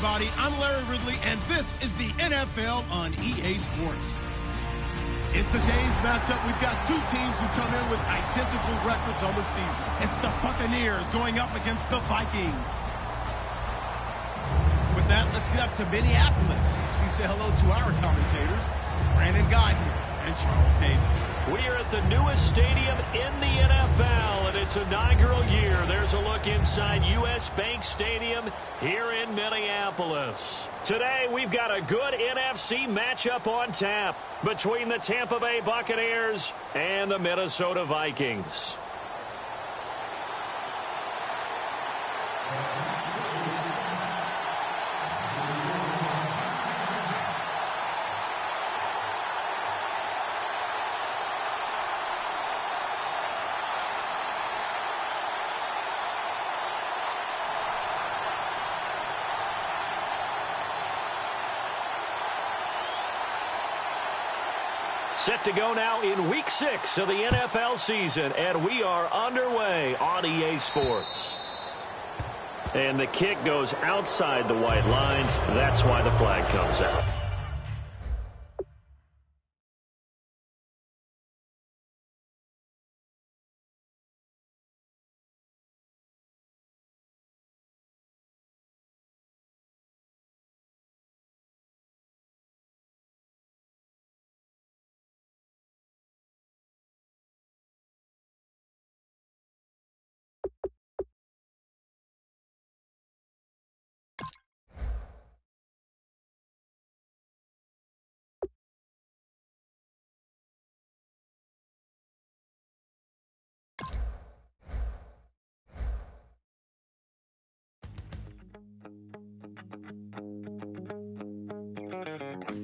everybody. I'm Larry Ridley, and this is the NFL on EA Sports. In today's matchup, we've got two teams who come in with identical records on the season. It's the Buccaneers going up against the Vikings. With that, let's get up to Minneapolis as we say hello to our commentators, Brandon Guyton and Charles Davis. We are at the newest stadium in the NFL, and its inaugural year. There's a look inside U.S. Bank Stadium here in Minneapolis. Today, we've got a good NFC matchup on tap between the Tampa Bay Buccaneers and the Minnesota Vikings. Set to go now in Week 6 of the NFL season, and we are underway on EA Sports. And the kick goes outside the white lines. That's why the flag comes out.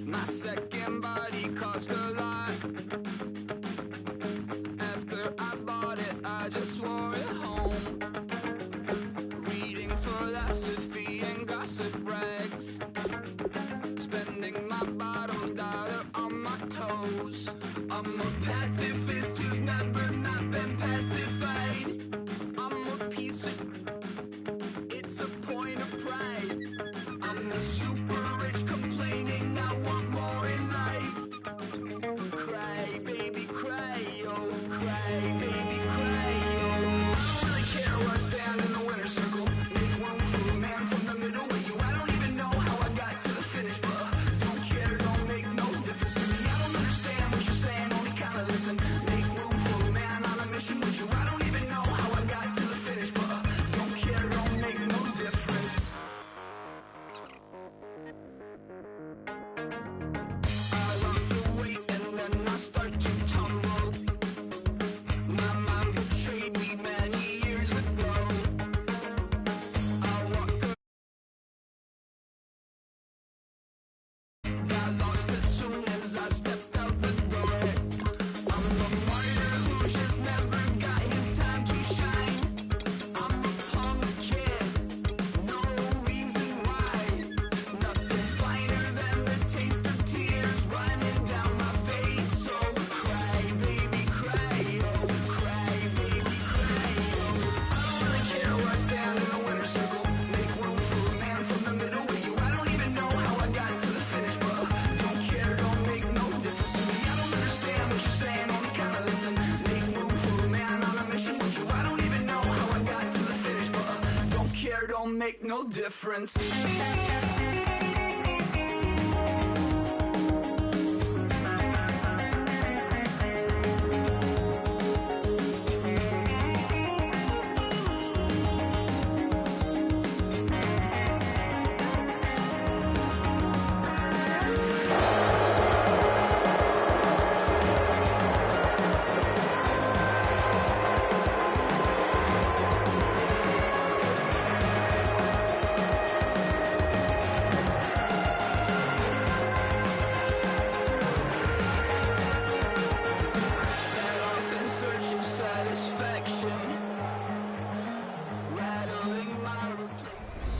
My second body cost a lot. After I bought it, I just wore it home. Reading philosophy and gossip rags. Spending my bottom dollar on my toes. I'm a pacifist who's never not been pacified. I'm a piece of... It's a point of pride. I'm the super rich complaining I want more in life. Cry, baby, cry, oh, cry, baby, cry, oh. I don't really care where I stand in the winner's circle. Make room for a man from the middle with you. I don't even know how I got to the finish, but don't care, don't make no difference to me. I don't understand what you're saying, only kinda listen. Make room for a man on a mission with you. I don't even know how I got to the finish, but don't care, don't make no difference. I lost the weight and then I start to tumble. My mom betrayed me many years ago. I walked up, got lost as soon as I stepped out the door. I'm the martyr who just never got his time to shine. I'm a punk kid, no reason why. Nothing finer than the taste of tears running down my face. So cry, baby, cry, oh, cry, baby, cry, oh. I don't really care where I stand in the winner's circle. Make room for a man from the middle with you. I don't even know how I got to the finish, but don't care, don't make no difference to me. I don't understand what you're saying, only kinda listen. Make room for a man on a mission with you. I don't even know how I got to the finish, but don't care, don't make no difference. Set off in search of satisfaction, rattling my replacement.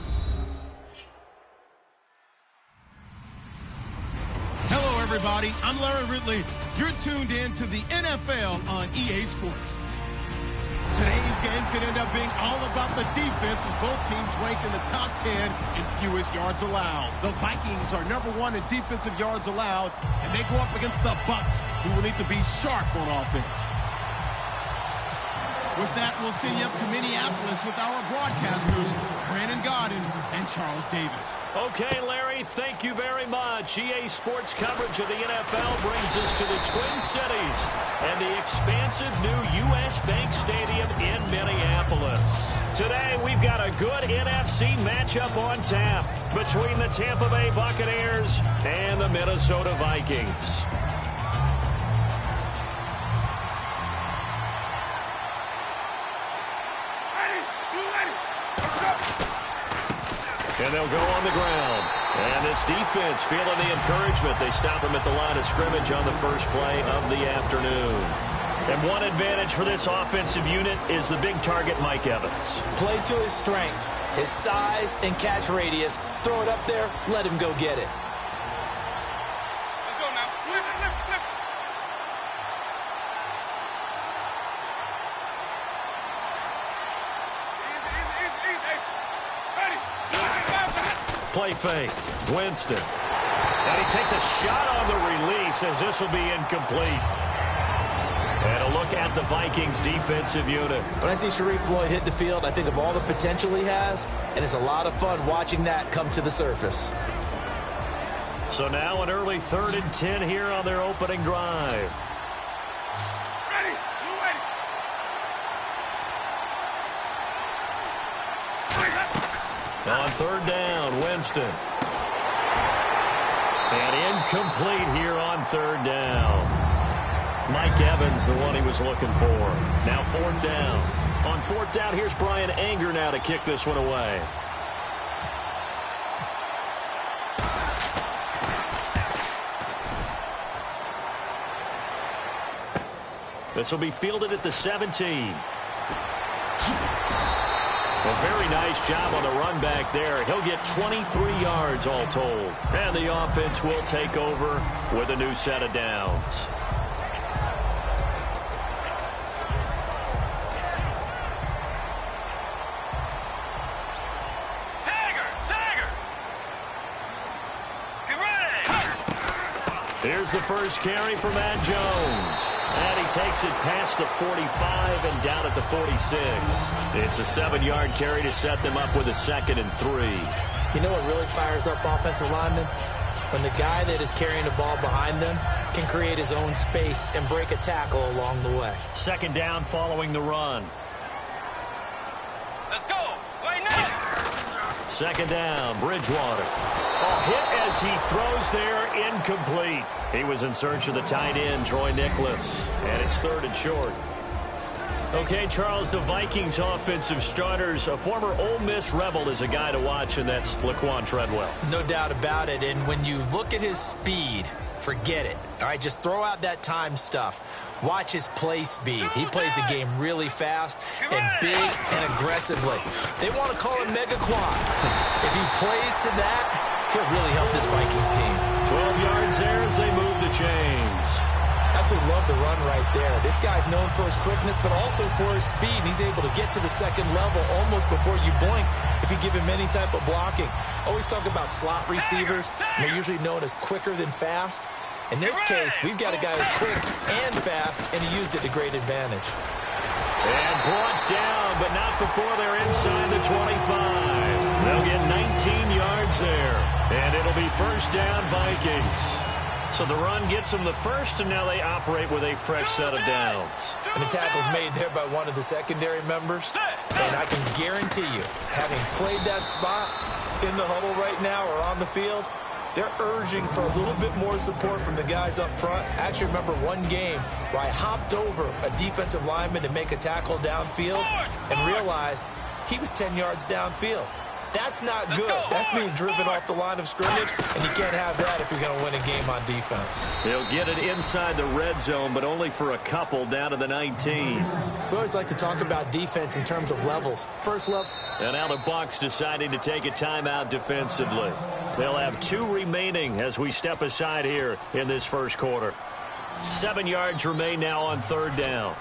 Hello, everybody. I'm Larry Ridley. You're tuned in to the NFL on EA Sports. Today's game could end up being all about the defense as both teams rank in the top 10 in fewest yards allowed. The Vikings are #1 in defensive yards allowed, and they go up against the Bucs, who will need to be sharp on offense. With that, we'll send you up to Minneapolis with our broadcasters, Brandon Godden and Charles Davis. Okay, Larry, thank you very much. EA Sports coverage of the NFL brings us to the Twin Cities and the expansive new U.S. Bank Stadium in Minneapolis. Today, we've got a good NFC matchup on tap between the Tampa Bay Buccaneers and the Minnesota Vikings. And they'll go on the ground. And this defense feeling the encouragement. They stop him at the line of scrimmage on the first play of the afternoon. And one advantage for this offensive unit is the big target, Mike Evans. Play to his strength, his size and catch radius. Throw it up there, let him go get it. Let's go now. Flip. Easy. Ready. Play fake. Winston. And he takes a shot on the release as this will be incomplete. And a look at the Vikings defensive unit. When I see Sharif Floyd hit the field, I think of all the potential he has, and it's a lot of fun watching that come to the surface. So now an early 3rd and 10 here on their opening drive. Ready. On 3rd down, Winston. And incomplete here on 3rd down. Mike Evans, the one he was looking for. Now 4th down. On 4th down, here's Brian Anger now to kick this one away. This will be fielded at the 17. A very nice job on the run back there. He'll get 23 yards all told. And the offense will take over with a new set of downs. Here's the first carry for Matt Jones. And he takes it past the 45 and down at the 46. It's a 7-yard carry to set them up with a 2nd and 3. You know what really fires up offensive linemen? When the guy that is carrying the ball behind them can create his own space and break a tackle along the way. 2nd down following the run. Let's go. Right now. 2nd down, Bridgewater. Hit as he throws there, incomplete. He was in search of the tight end, Troy Nicholas, and it's 3rd and short. Okay, Charles, the Vikings offensive starters, a former Ole Miss Rebel is a guy to watch, and that's Laquan Treadwell. No doubt about it, and when you look at his speed, forget it. All right, just throw out that time stuff. Watch his play speed. He plays the game really fast and big and aggressively. They want to call him Megaquad. If he plays to that, he'll really help this Vikings team. 12 yards there as they move the chains. Absolutely love the run right there. This guy's known for his quickness, but also for his speed. And he's able to get to the 2nd level almost before you blink if you give him any type of blocking. Always talk about slot receivers. And they're usually known as quicker than fast. In this case, we've got a guy who's quick and fast, and he used it to great advantage. And brought down, but not before they're inside the 25. They'll get 19 yards there. And it'll be 1st down, Vikings. So the run gets them the first, and now they operate with a fresh set of downs. And the tackle's made there by one of the secondary members. And I can guarantee you, having played that spot in the huddle right now or on the field, they're urging for a little bit more support from the guys up front. I actually remember one game where I hopped over a defensive lineman to make a tackle downfield and realized he was 10 yards downfield. That's not good. That's being driven off the line of scrimmage, and you can't have that if you're going to win a game on defense. He'll get it inside the red zone, but only for a couple down to the 19. We always like to talk about defense in terms of levels. First level. And now the Bucs deciding to take a timeout defensively. They'll have 2 remaining as we step aside here in this first quarter. 7 yards remain now on 3rd down.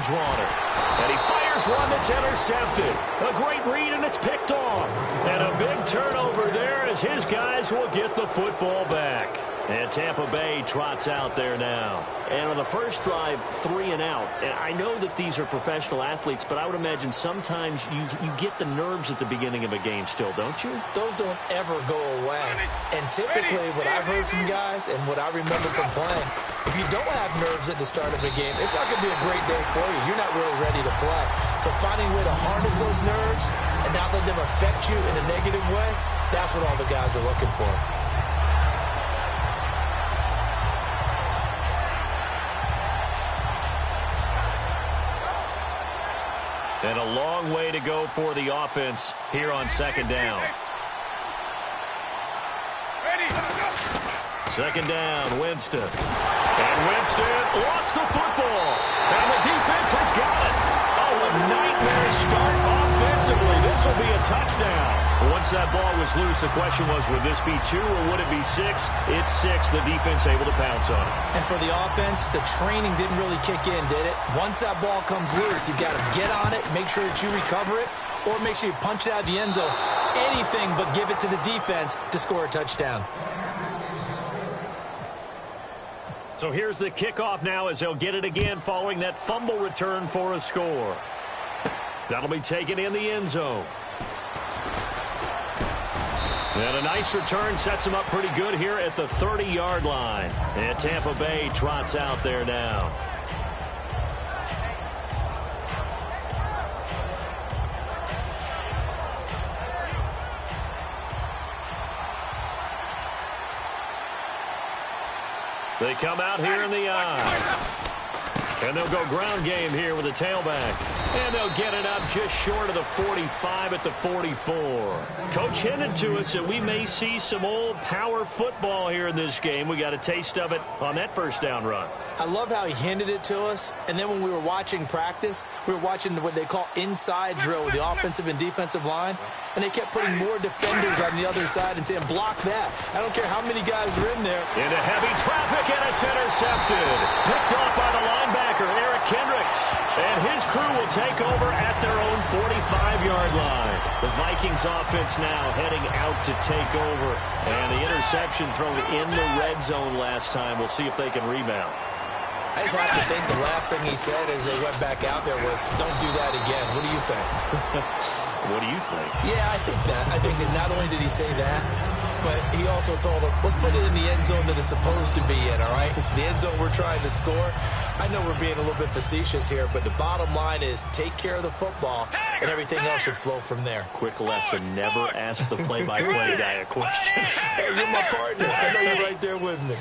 Bridgewater. And he fires one that's intercepted. A great read, and it's picked off. And a big turnover there as his guys will get the football back. And Tampa Bay trots out there now. And on the first drive, 3 and out. And I know that these are professional athletes, but I would imagine sometimes you get the nerves at the beginning of a game still, don't you? Those don't ever go away. And typically what I've heard from guys and what I remember from playing, if you don't have nerves at the start of a game, it's not going to be a great day for you. You're not really ready to play. So finding a way to harness those nerves and not let them affect you in a negative way, that's what all the guys are looking for. And a long way to go for the offense here on second down. Ready, go. Second down, Winston. And Winston lost the football. And the defense has got it. Oh, a nightmare start offensively. This will be a touchdown. Once that ball was loose, the question was, would this be 2 or would it be 6? It's 6. The defense able to pounce on it. And for the offense, the training didn't really kick in, did it? Once that ball comes loose, you've got to get on it, make sure that you recover it, or make sure you punch it out of the end zone. Anything but give it to the defense to score a touchdown. So here's the kickoff now as they'll get it again following that fumble return for a score. That'll be taken in the end zone. And a nice return sets them up pretty good here at the 30-yard line. And Tampa Bay trots out there now. They come out here in the eye. And they'll go ground game here with a tailback. And they'll get it up just short of the 45 at the 44. Coach hinted to us that we may see some old power football here in this game. We got a taste of it on that first down run. I love how he hinted it to us. And then when we were watching practice, we were watching what they call inside drill with the offensive and defensive line. And they kept putting more defenders on the other side and saying, block that. I don't care how many guys are in there. Into heavy traffic, and it's intercepted. Picked off by the linebacker, Eric Kendricks. And his crew will take over at their own 45-yard line. The Vikings offense now heading out to take over. And the interception thrown in the red zone last time. We'll see if they can rebound. I just have to think the last thing he said as they went back out there was, don't do that again. What do you think? What do you think? Yeah, I think that. I think that not only did he say that, but he also told them, let's put it in the end zone that it's supposed to be in, all right? The end zone we're trying to score. I know we're being a little bit facetious here, but the bottom line is take care of the football, and everything else should flow from there. Quick lesson, never ask the play-by-play guy a question. Hey, you're my partner. I know you're right there with me.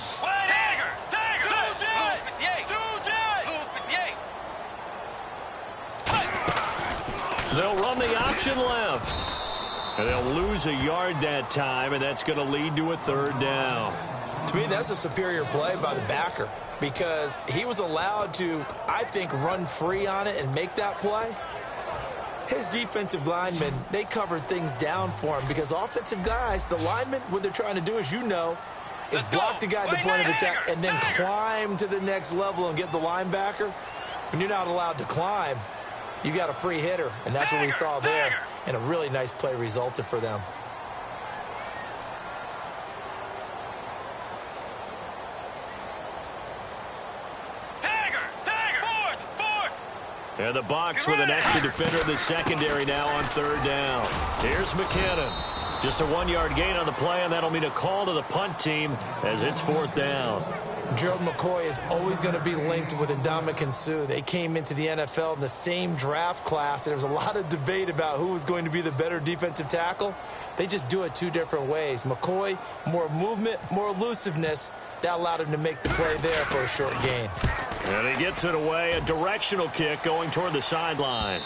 They'll run the option left. And they'll lose a yard that time, and that's going to lead to a third down. To me, that's a superior play by the backer because he was allowed to, I think, run free on it and make that play. His defensive linemen, they covered things down for him because offensive guys, the linemen, what they're trying to do, as you know, is block the guy at the point of attack and then climb to the next level and get the linebacker. When you're not allowed to climb, you got a free hitter, and that's what we saw there. And a really nice play resulted for them. And the box with an extra defender in the secondary now on third down. Here's McKinnon. Just a 1-yard gain on the play, and that'll mean a call to the punt team as it's fourth down. Gerald McCoy is always going to be linked with Ndamukong Suh. They came into the NFL in the same draft class. There was a lot of debate about who was going to be the better defensive tackle. They just do it two different ways. McCoy, more movement, more elusiveness. That allowed him to make the play there for a short gain. And he gets it away. A directional kick going toward the sideline.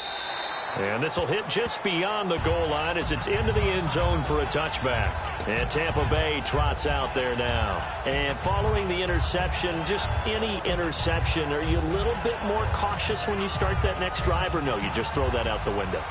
And this will hit just beyond the goal line as it's into the end zone for a touchback. And Tampa Bay trots out there now. And following the interception, just any interception, are you a little bit more cautious when you start that next drive, or no, you just throw that out the window?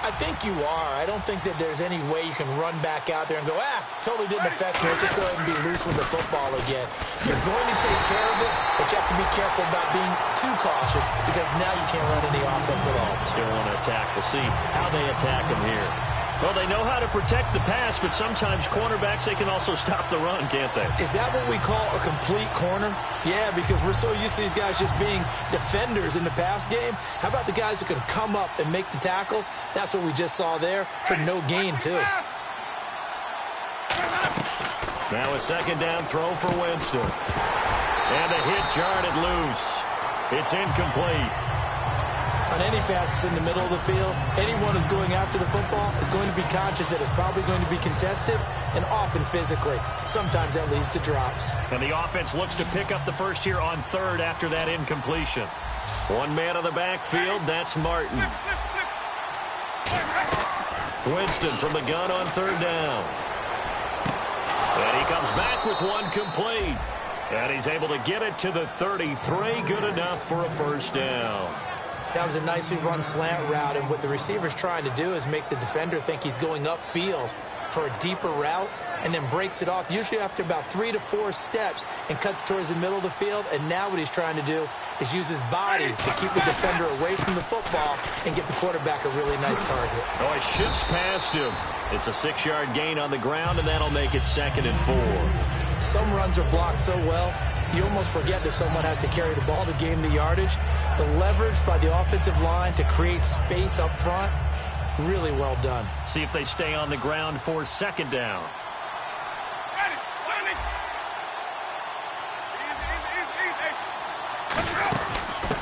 I think you are. I don't think that there's any way you can run back out there and go, totally didn't affect me. Let's just go ahead and be loose with the football again. You're going to take care of it, but you have to be careful about being too cautious because now you can't run any offense at all. Still want to attack. We'll see how they attack him here. Well, they know how to protect the pass, but sometimes cornerbacks, they can also stop the run, can't they? Is that what we call a complete corner? Yeah, because we're so used to these guys just being defenders in the pass game. How about the guys who can come up and make the tackles? That's what we just saw there for no gain, too. Now a second down throw for Winston. And a hit jarred loose. It's incomplete. On any passes in the middle of the field, anyone who's going after the football is going to be conscious that it's probably going to be contested and often physically. Sometimes that leads to drops. And the offense looks to pick up the first here on third after that incompletion. One man on the backfield, that's Martin. Winston from the gun on third down. And he comes back with one complete. And he's able to get it to the 33. Good enough for a first down. That was a nicely run slant route, and what the receiver's trying to do is make the defender think he's going upfield for a deeper route and then breaks it off, usually after about 3 to 4 steps, and cuts towards the middle of the field. And now what he's trying to do is use his body to keep the defender away from the football and get the quarterback a really nice target. Oh, he shifts past him. It's a 6-yard gain on the ground, and that'll make it 2nd and 4. Some runs are blocked so well, you almost forget that someone has to carry the ball to gain the yardage. The leverage by the offensive line to create space up front, really well done. See if they stay on the ground for 2nd down.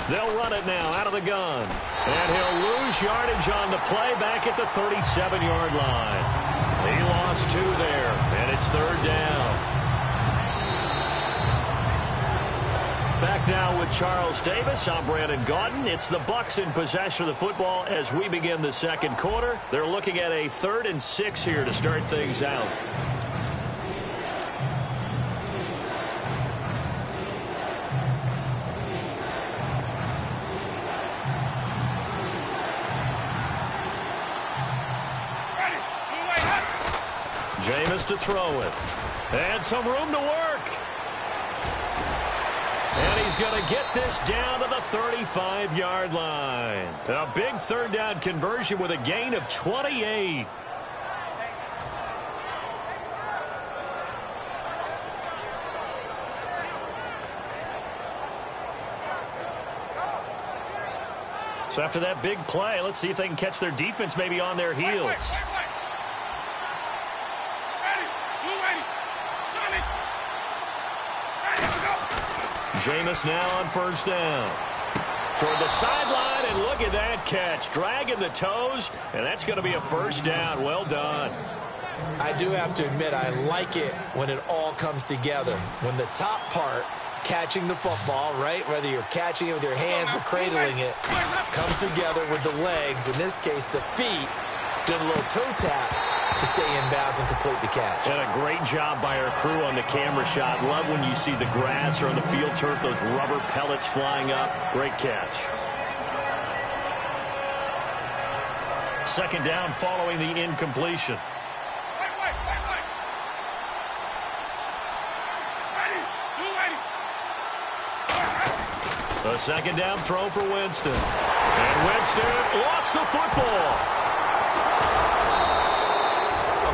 They'll run it now out of the gun. And he'll lose yardage on the play back at the 37-yard line. He lost 2 there, and it's 3rd down. Back now with Charles Davis. I'm Brandon Gaudin. It's the Bucs in possession of the football as we begin the 2nd quarter. They're looking at a 3rd and 6 here to start things out. Jameis to throw it. And some room to work. And he's going to get this down to the 35-yard line. A big 3rd down conversion with a gain of 28. So after that big play, let's see if they can catch their defense maybe on their heels. Jameis now on 1st down. Toward the sideline, and look at that catch. Dragging the toes, and that's going to be a 1st down. Well done. I do have to admit, I like it when it all comes together. When the top part, catching the football, right, whether you're catching it with your hands or cradling it, comes together with the legs, in this case the feet, doing a little toe tap to stay in bounds and complete the catch. And a great job by our crew on the camera shot. Love when you see the grass or on the field turf, those rubber pellets flying up. Great catch. 2nd down following the incompletion. A 2nd down throw for Winston. And Winston lost the football.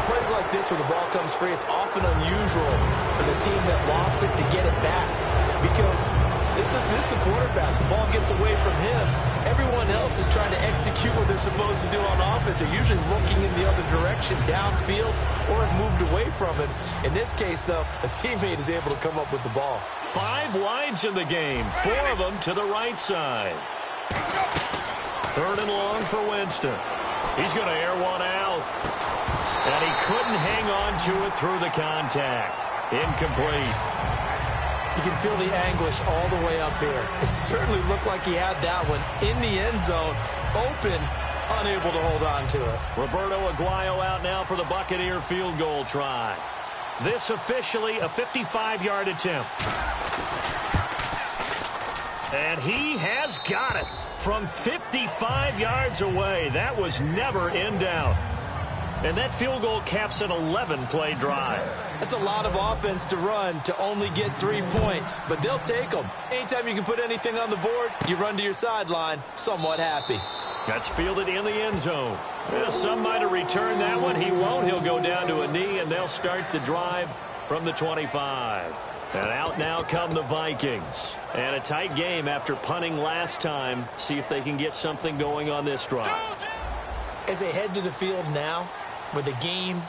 Plays like this where the ball comes free, it's often unusual for the team that lost it to get it back, because this is the quarterback. The ball gets away from him. Everyone else is trying to execute what they're supposed to do on offense. They're usually looking in the other direction, downfield, or have moved away from it. In this case, though, a teammate is able to come up with the ball. 5 wides in the game, 4 of them to the right side. 3rd and long for Winston. He's going to air one out. And he couldn't hang on to it through the contact. Incomplete. You can feel the anguish all the way up here. It certainly looked like he had that one in the end zone, open, unable to hold on to it. Roberto Aguayo out now for the Buccaneer field goal try. This officially a 55-yard attempt. And he has got it from 55 yards away. That was never in doubt. And that field goal caps an 11-play drive. That's a lot of offense to run to only get 3 points, but they'll take them. Anytime you can put anything on the board, you run to your sideline somewhat happy. That's fielded in the end zone. Well, some might have returned that one. He won't. He'll go down to a knee, and they'll start the drive from the 25. And out now come the Vikings. And a tight game after punting last time. See if they can get something going on this drive. As they head to the field now, with the game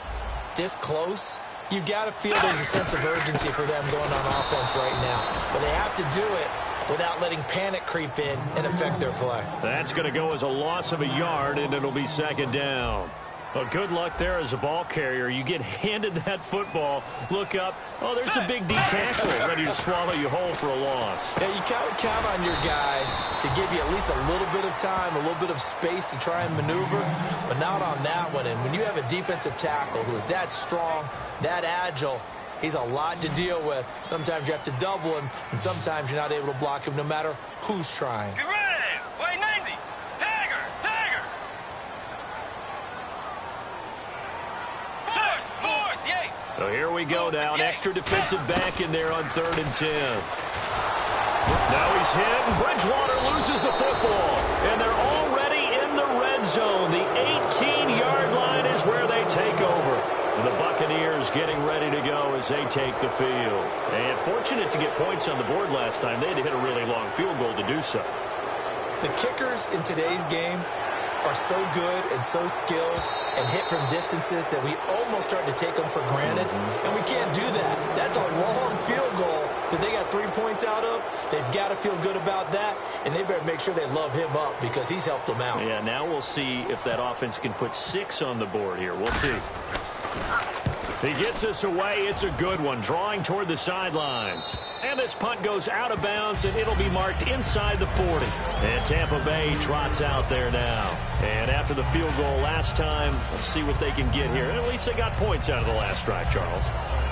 this close, you've got to feel there's a sense of urgency for them going on offense right now. But they have to do it without letting panic creep in and affect their play. That's going to go as a loss of a yard, and it'll be second down. Well, good luck there as a ball carrier. You get handed that football, look up, oh, there's a big D tackle ready to swallow you whole for a loss. Yeah, you kind of count on your guys to give you at least a little bit of time, a little bit of space to try and maneuver, but not on that one. And when you have a defensive tackle who is that strong, that agile, he's a lot to deal with. Sometimes you have to double him, and sometimes you're not able to block him no matter who's trying. Get ready! White 90! Tiger! Tiger! Fourth! Yay! So here we go now. An extra defensive back in there on 3rd and 10. Now he's hit, and Bridgewater loses the football. And they're already in the red zone. The 18-yard line is where they take over. And the Buccaneers getting ready to go as they take the field. And fortunate to get points on the board last time. They had to hit a really long field goal to do so. The kickers in today's game are so good and so skilled and hit from distances that we almost start to take them for granted. And we can't do that. That's a long field goal that they got 3 points out of. They've got to feel good about that, and they better make sure they love him up because he's helped them out. Yeah, now we'll see if that offense can put 6 on the board here. We'll see. He gets us away. It's a good one. Drawing toward the sidelines. And this punt goes out of bounds, and it'll be marked inside the 40. And Tampa Bay trots out there now. And after the field goal last time, let's see what they can get here. At least they got points out of the last drive, Charles.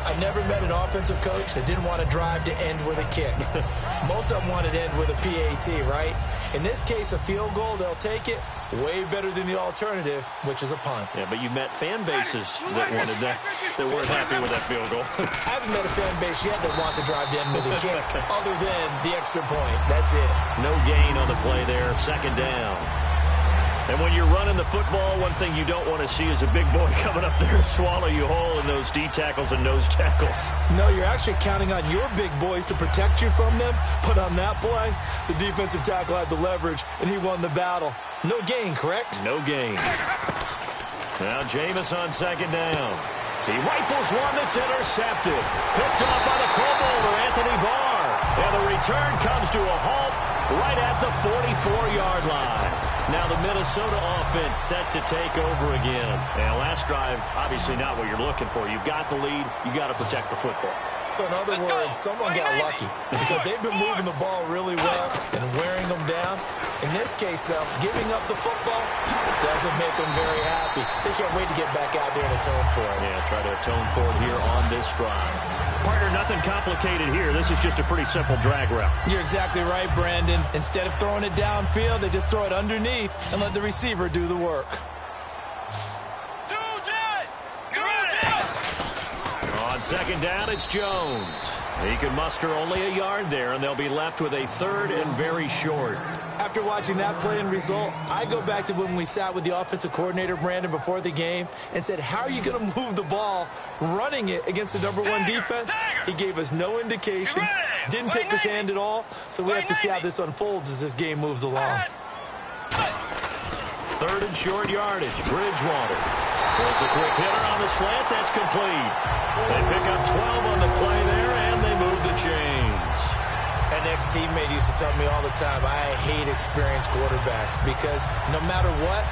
I've never met an offensive coach that didn't want to drive to end with a kick. Most of them wanted to end with a PAT, right? In this case, a field goal, they'll take it. Way better than the alternative, which is a punt. Yeah, but you met fan bases that wanted that, that weren't happy with that field goal. I haven't met a fan base yet that wants to drive to end with a kick other than the extra point. That's it. No gain on the play there. Second down. And when you're running the football, one thing you don't want to see is a big boy coming up there and swallow you whole in those D tackles and nose tackles. No, you're actually counting on your big boys to protect you from them. But on that play, the defensive tackle had the leverage, and he won the battle. No gain, correct? No gain. Now Jameis on second down. He rifles one that's intercepted. Picked off by the Pro Bowler, Anthony Barr. And the return comes to a halt right at the 44-yard line. Now the Minnesota offense set to take over again. And last drive, obviously not what you're looking for. You've got the lead. You've got to protect the football. So in other words, someone got lucky because they've been moving the ball really well and wearing them down. In this case, though, giving up the football doesn't make them very happy. They can't wait to get back out there and atone for it. Yeah, try to atone for it here on this drive. Partner, nothing complicated here. This is just a pretty simple drag route. You're exactly right, Brandon. Instead of throwing it downfield, they just throw it underneath and let the receiver do the work. On second down, it's Jones. He can muster only a yard there, and they'll be left with a third and very short. After watching that play and result, I go back to when we sat with the offensive coordinator, Brandon, before the game and said, how are you going to move the ball running it against the #1 defense? He gave us no indication, didn't tip his hand at all, so we have to see how this unfolds as this game moves along. Third and short yardage. Bridgewater throws a quick hitter on the slant. That's complete. They pick up 12 on the play there, and they move the chains. An ex-teammate used to tell me all the time, I hate experienced quarterbacks because no matter what,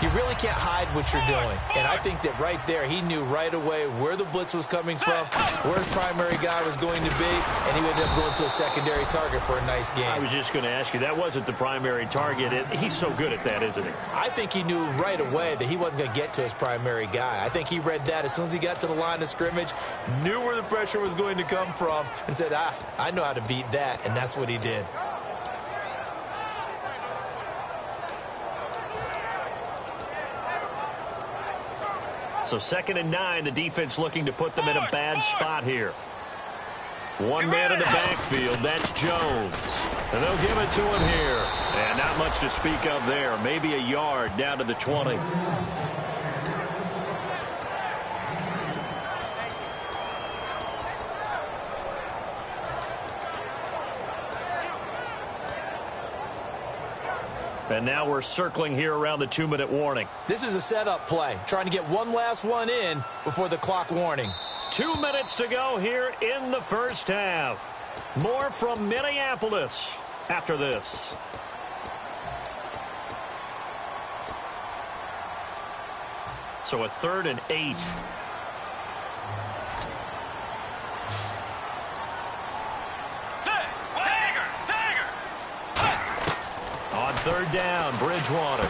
you really can't hide what you're doing. And I think that right there, he knew right away where the blitz was coming from, where his primary guy was going to be, and he ended up going to a secondary target for a nice game. I was just going to ask you, that wasn't the primary target. He's so good at that, isn't he? I think he knew right away that he wasn't going to get to his primary guy. I think he read that as soon as he got to the line of scrimmage, knew where the pressure was going to come from, and said, I know how to beat that, and that's what he did. So 2nd and 9, the defense looking to put them in a bad spot here. One man in the backfield, that's Jones. And they'll give it to him here. And not much to speak of there. Maybe a yard down to the 20. And now we're circling here around the 2-minute warning. This is a setup play, trying to get one last one in before the clock warning. 2 minutes to go here in the first half. More from Minneapolis after this. So a 3rd and 8. On 3rd down, Bridgewater.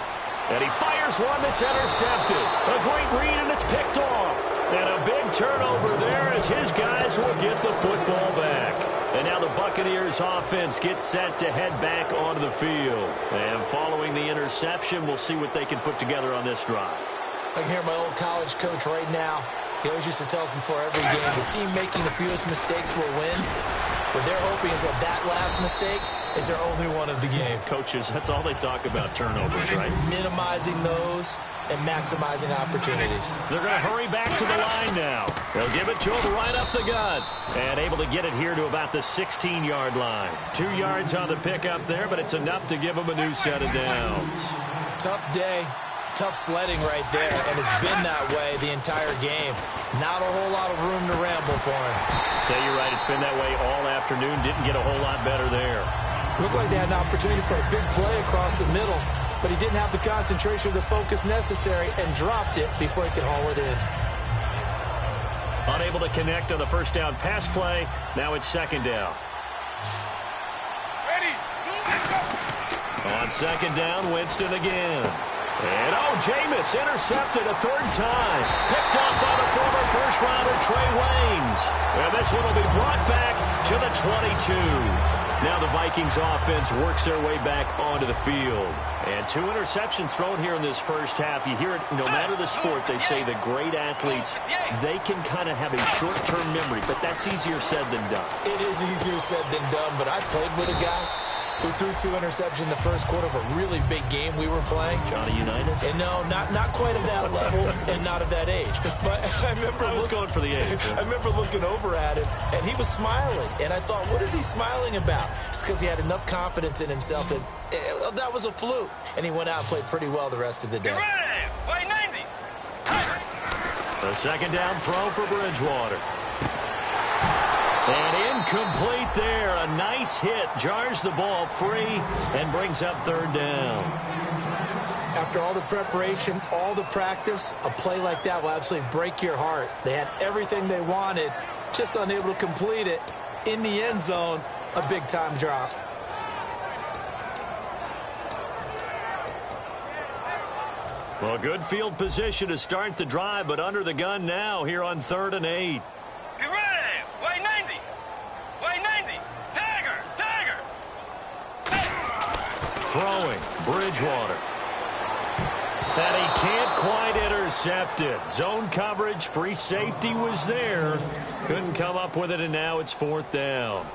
And he fires one that's intercepted. A great read, and it's picked off. And a big turnover there as his guys will get the football back. And now the Buccaneers offense gets set to head back onto the field. And following the interception, we'll see what they can put together on this drive. I can hear my old college coach right now. He always used to tell us before every game, the team making the fewest mistakes will win. What they're hoping is that last mistake is their only one of the game. Coaches, that's all they talk about, turnovers, right? Minimizing those and maximizing opportunities. They're going to hurry back to the line now. They'll give it to him right up the gut. And able to get it here to about the 16-yard line. 2 yards on the pickup there, but it's enough to give him a new set of downs. Tough day. Tough sledding right there, and it's been that way the entire game. Not a whole lot of room to ramble for him. Yeah, you're right. It's been that way all afternoon. Didn't get a whole lot better there. Looked like they had an opportunity for a big play across the middle, but he didn't have the concentration or the focus necessary and dropped it before he could haul it in. Unable to connect on the first down pass play. Now it's 2nd down. Ready. On 2nd down, Winston again. And, Jameis intercepted a 3rd time. Picked off by the former first-rounder Trey Waynes. And this one will be brought back to the 22. Now the Vikings offense works their way back onto the field. And 2 interceptions thrown here in this first half. You hear it, no matter the sport, they say the great athletes, they can kind of have a short-term memory, but that's easier said than done. It is easier said than done, but I played with a guy who threw 2 interceptions in the first quarter of a really big game we were playing. Johnny Unitas? And no, not quite of that level and not of that age. But I was going for the age. I remember looking over at him, and he was smiling. And I thought, what is he smiling about? It's because he had enough confidence in himself that that was a fluke. And he went out and played pretty well the rest of the day. Way 90. The 2nd down throw for Bridgewater. And incomplete there. A nice hit. Jars the ball free and brings up 3rd down. After all the preparation, all the practice, a play like that will absolutely break your heart. They had everything they wanted, just unable to complete it. In the end zone, a big-time drop. Well, good field position to start the drive, but under the gun now here on 3rd and 8. Way 90. Way 90. Tiger. Throwing, Bridgewater. And he can't quite intercept it. Zone coverage, free safety was there. Couldn't come up with it, and now it's 4th down.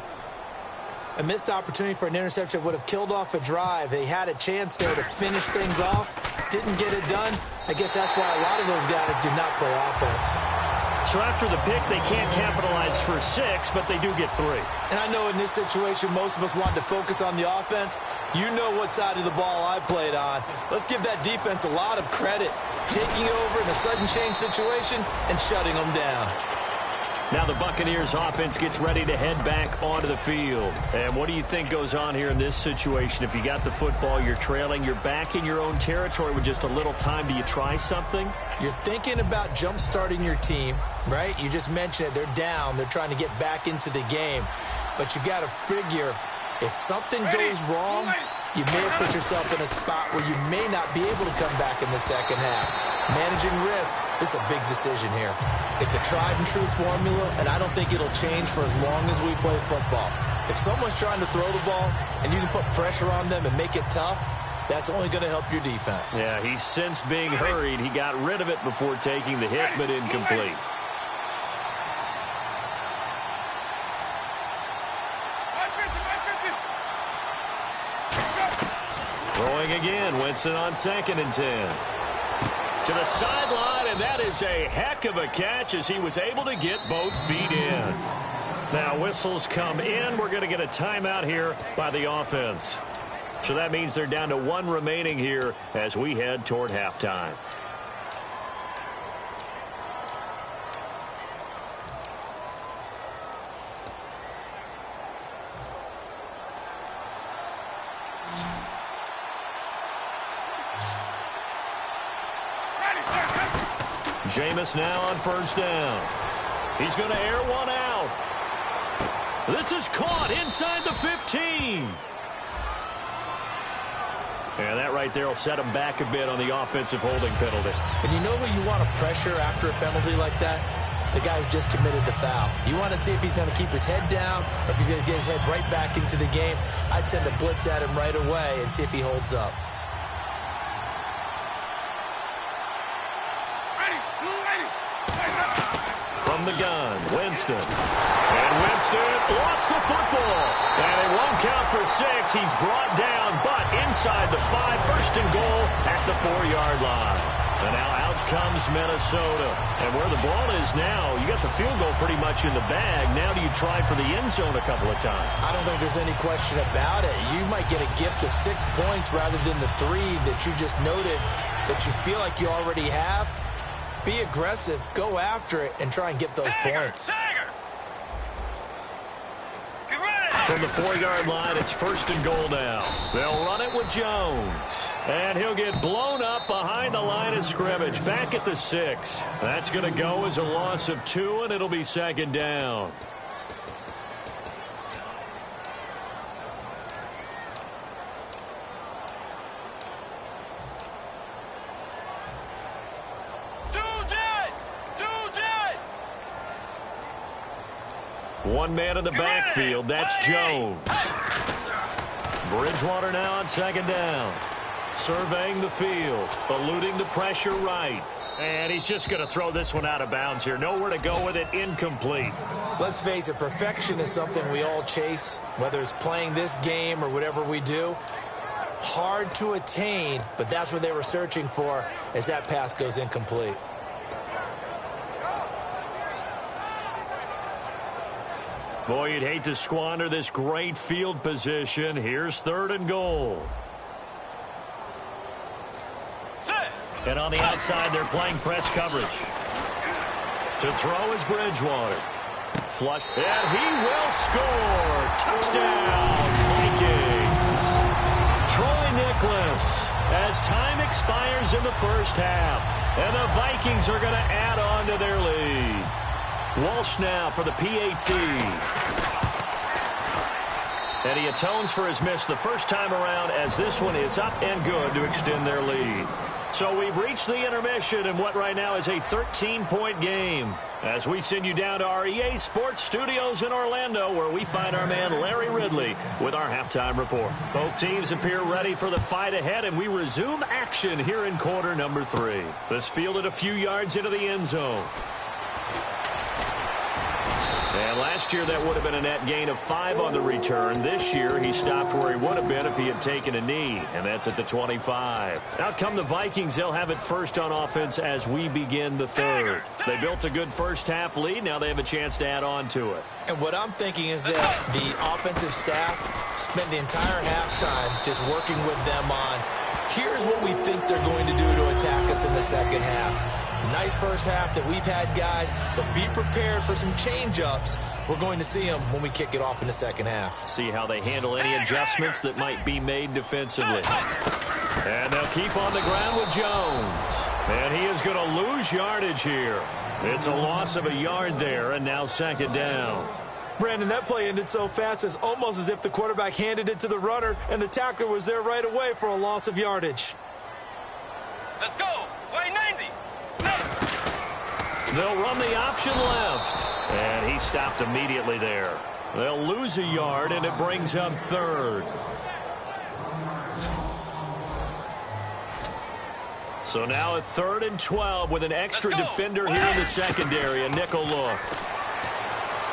A missed opportunity for an interception would have killed off a drive. They had a chance there to finish things off. Didn't get it done. I guess that's why a lot of those guys do not play offense. So after the pick, they can't capitalize for 6, but they do get 3. And I know in this situation, most of us wanted to focus on the offense. You know what side of the ball I played on. Let's give that defense a lot of credit. Taking over in a sudden change situation and shutting them down. Now the Buccaneers offense gets ready to head back onto the field. And what do you think goes on here in this situation? If you got the football, you're trailing, you're back in your own territory with just a little time. Do you try something? You're thinking about jump-starting your team, right? You just mentioned it. They're down. They're trying to get back into the game. But you got to figure if something goes wrong, you may have put yourself in a spot where you may not be able to come back in the second half. Managing risk is a big decision here. It's a tried-and-true formula, and I don't think it'll change for as long as we play football. If someone's trying to throw the ball and you can put pressure on them and make it tough, That's only going to help your defense. Yeah, he sensed being hurried. He got rid of it before taking the hit, but incomplete. Throwing again, Winston on 2nd and 10. To the sideline, and that is a heck of a catch as he was able to get both feet in. Now, whistles come in. We're going to get a timeout here by the offense. So that means they're down to 1 remaining here as we head toward halftime. Jameis now on 1st down. He's going to air one out. This is caught inside the 15. And that right there will set him back a bit on the offensive holding penalty. And you know who you want to pressure after a penalty like that? The guy who just committed the foul. You want to see if he's going to keep his head down or if he's going to get his head right back into the game. I'd send a blitz at him right away and see if he holds up. From the gun, Winston. And Winston lost the football. And it won't count for 6. He's brought down, but inside the 5, 1st and goal at the 4-yard line. And now out comes Minnesota. And where the ball is now, you got the field goal pretty much in the bag. Now do you try for the end zone a couple of times? I don't think there's any question about it. You might get a gift of 6 points rather than the 3 that you just noted that you feel like you already have. Be aggressive, go after it, and try and get those points. From the 4-yard line, it's 1st and goal now. They'll run it with Jones. And he'll get blown up behind the line of scrimmage, back at the 6. That's going to go as a loss of 2, and it'll be 2nd down. One man in the backfield, that's Jones. Bridgewater now on 2nd down. Surveying the field, eluding the pressure right. And he's just going to throw this one out of bounds here. Nowhere to go with it, incomplete. Let's face it, perfection is something we all chase, whether it's playing this game or whatever we do. Hard to attain, but that's what they were searching for as that pass goes incomplete. Boy, you'd hate to squander this great field position. Here's 3rd and goal. And on the outside, they're playing press coverage. To throw is Bridgewater. Flush, and he will score. Touchdown, Vikings. Troy Nicholas, as time expires in the 1st half. And the Vikings are going to add on to their lead. Walsh now for the PAT. And he atones for his miss the first time around as this one is up and good to extend their lead. So we've reached the intermission in what right now is a 13-point game as we send you down to our EA Sports Studios in Orlando where we find our man Larry Ridley with our halftime report. Both teams appear ready for the fight ahead, and we resume action here in quarter number 3. This fielded a few yards into the end zone. And last year, that would have been a net gain of 5 on the return. This year, he stopped where he would have been if he had taken a knee, and that's at the 25. Out come the Vikings. They'll have it first on offense as we begin the 3rd. They built a good first-half lead. Now they have a chance to add on to it. And what I'm thinking is that the offensive staff spent the entire halftime just working with them on, here's what we think they're going to do to attack us in the 2nd half. Nice first half that we've had, guys, but be prepared for some change-ups. We're going to see them when we kick it off in the 2nd half. See how they handle any adjustments that might be made defensively. And they'll keep on the ground with Jones. And he is going to lose yardage here. It's a loss of a yard there, and now 2nd down. Brandon, that play ended so fast, it's almost as if the quarterback handed it to the runner, and the tackler was there right away for a loss of yardage. Let's go. Way 90. They'll run the option left. And he stopped immediately there. They'll lose a yard, and it brings up 3rd. So now a 3rd and 12 with an extra defender here in the secondary. A nickel look.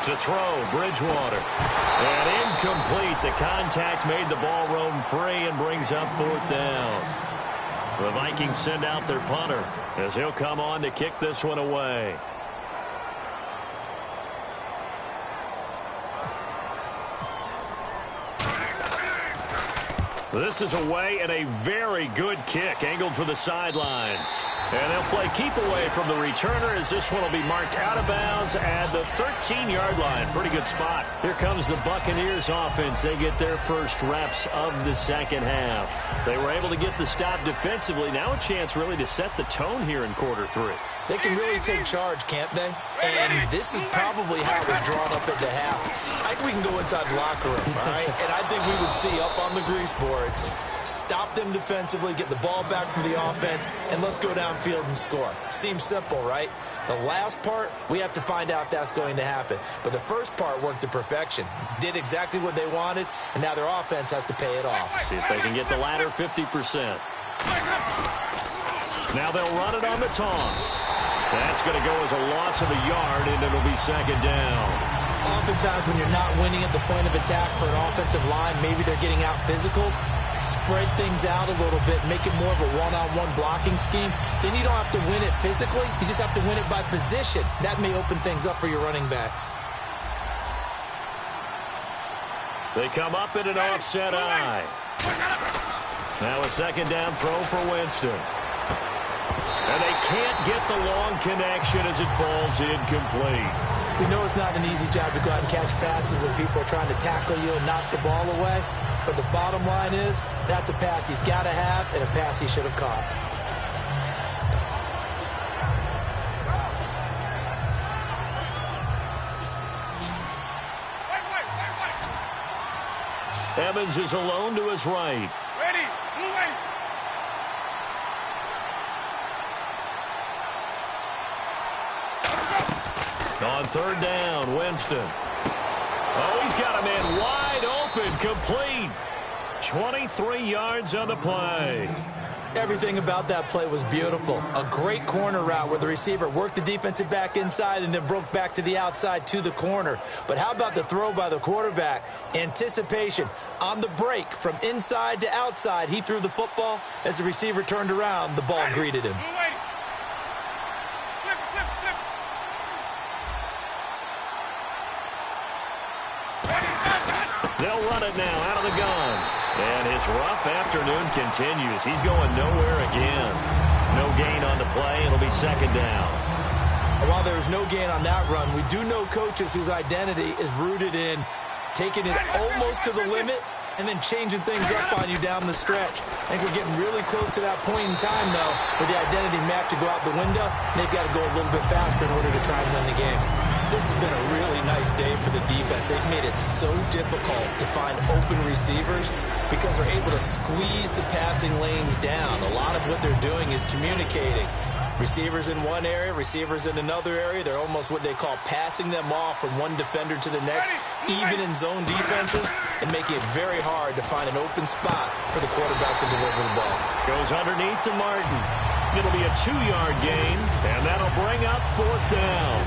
To throw, Bridgewater. And incomplete. The contact made the ball roam free and brings up 4th down. The Vikings send out their punter as he'll come on to kick this one away. This is away and a very good kick angled for the sidelines. And they'll play keep away from the returner as this one will be marked out of bounds at the 13-yard line. Pretty good spot. Here comes the Buccaneers offense. They get their first reps of the second half. They were able to get the stop defensively. Now a chance really to set the tone here in quarter 3. They can really take charge, can't they? And this is probably how it was drawn up at the half. I think we can go inside the locker room, all right? And I think we would see up on the grease boards, stop them defensively, get the ball back from the offense, and let's go downfield and score. Seems simple, right? The last part, we have to find out if that's going to happen. But the first part worked to perfection. Did exactly what they wanted, and now their offense has to pay it off. See if they can get the latter 50%. Now they'll run it on the toss. That's going to go as a loss of a yard, and it'll be 2nd down. Oftentimes when you're not winning at the point of attack for an offensive line, maybe they're getting out physical. Spread things out a little bit, make it more of a one-on-one blocking scheme. Then you don't have to win it physically. You just have to win it by position. That may open things up for your running backs. They come up in an offset eye. Now a 2nd down throw for Winston. And they can't get the long connection as it falls incomplete. We know it's not an easy job to go out and catch passes when people are trying to tackle you and knock the ball away. But the bottom line is, that's a pass he's got to have and a pass he should have caught. Evans is alone to his right. Ready, moving. On 3rd down, Winston. Oh, he's got a man wide open, complete. 23 yards on the play. Everything about that play was beautiful. A great corner route where the receiver worked the defensive back inside and then broke back to the outside to the corner. But how about the throw by the quarterback? Anticipation on the break from inside to outside. He threw the football. As the receiver turned around, the ball greeted him. They'll run it now out of the gun. And his rough afternoon continues. He's going nowhere again. No gain on the play. It'll be 2nd down. While there is no gain on that run, we do know coaches whose identity is rooted in taking it almost to the limit and then changing things up on you down the stretch. I think we're getting really close to that point in time, though, where the identity map to go out the window, and they've got to go a little bit faster in order to try and win the game. This has been a really nice day for the defense. They've made it so difficult to find open receivers because they're able to squeeze the passing lanes down. A lot of what they're doing is communicating. Receivers in one area, receivers in another area. They're almost what they call passing them off from one defender to the next, even in zone defenses, and making it very hard to find an open spot for the quarterback to deliver the ball. Goes underneath to Martin. It'll be a 2-yard gain, and that'll bring up 4th down.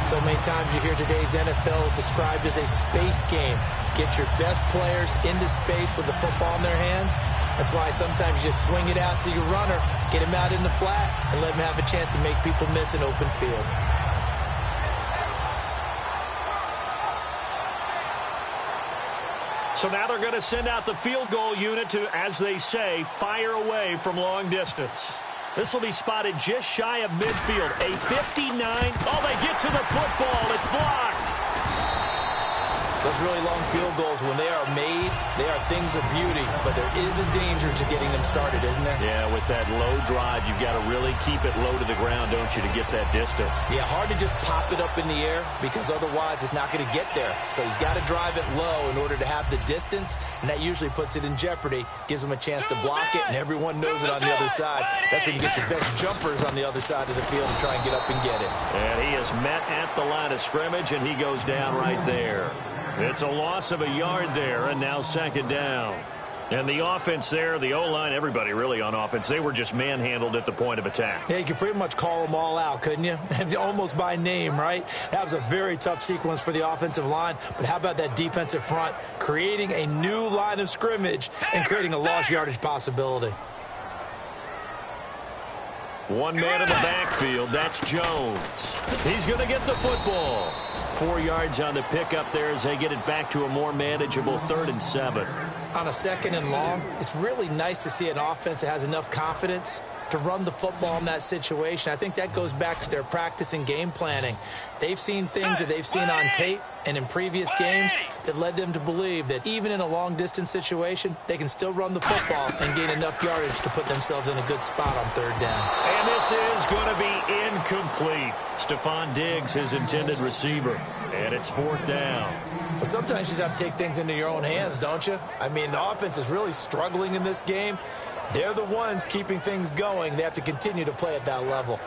So many times you hear today's NFL described as a space game. Get your best players into space with the football in their hands. That's why sometimes you just swing it out to your runner, get him out in the flat, and let him have a chance to make people miss an open field. So now they're going to send out the field goal unit to, as they say, fire away from long distance. This will be spotted just shy of midfield. A 59. Oh, they get to the football. It's blocked. Those really long field goals, when they are made, they are things of beauty. But there is a danger to getting them started, isn't there? Yeah, with that low drive, you've got to really keep it low to the ground, don't you, to get that distance. Yeah, hard to just pop it up in the air because otherwise it's not going to get there. So he's got to drive it low in order to have the distance, and that usually puts it in jeopardy, gives him a chance to block it, and everyone knows it on the other side. That's when you get your best jumpers on the other side of the field and try and get up and get it. And he is met at the line of scrimmage, and he goes down right there. It's a loss of a yard there, and now 2nd down. And the offense there, the O-line, everybody really on offense, they were just manhandled at the point of attack. Yeah, you could pretty much call them all out, couldn't you? Almost by name, right? That was a very tough sequence for the offensive line. But how about that defensive front creating a new line of scrimmage and creating a lost yardage possibility? One man in the backfield, that's Jones. He's going to get the football. 4 yards on the pickup there as they get it back to a more manageable 3rd and 7. On a 2nd and long, it's really nice to see an offense that has enough confidence to run the football in that situation. I think that goes back to their practice and game planning. They've seen things that they've seen on tape and in previous games that led them to believe that even in a long-distance situation, they can still run the football and gain enough yardage to put themselves in a good spot on 3rd down. And this is going to be incomplete. Stephon Diggs, his intended receiver. And it's 4th down. Well, sometimes you just have to take things into your own hands, don't you? I mean, the offense is really struggling in this game. They're the ones keeping things going. They have to continue to play at that level.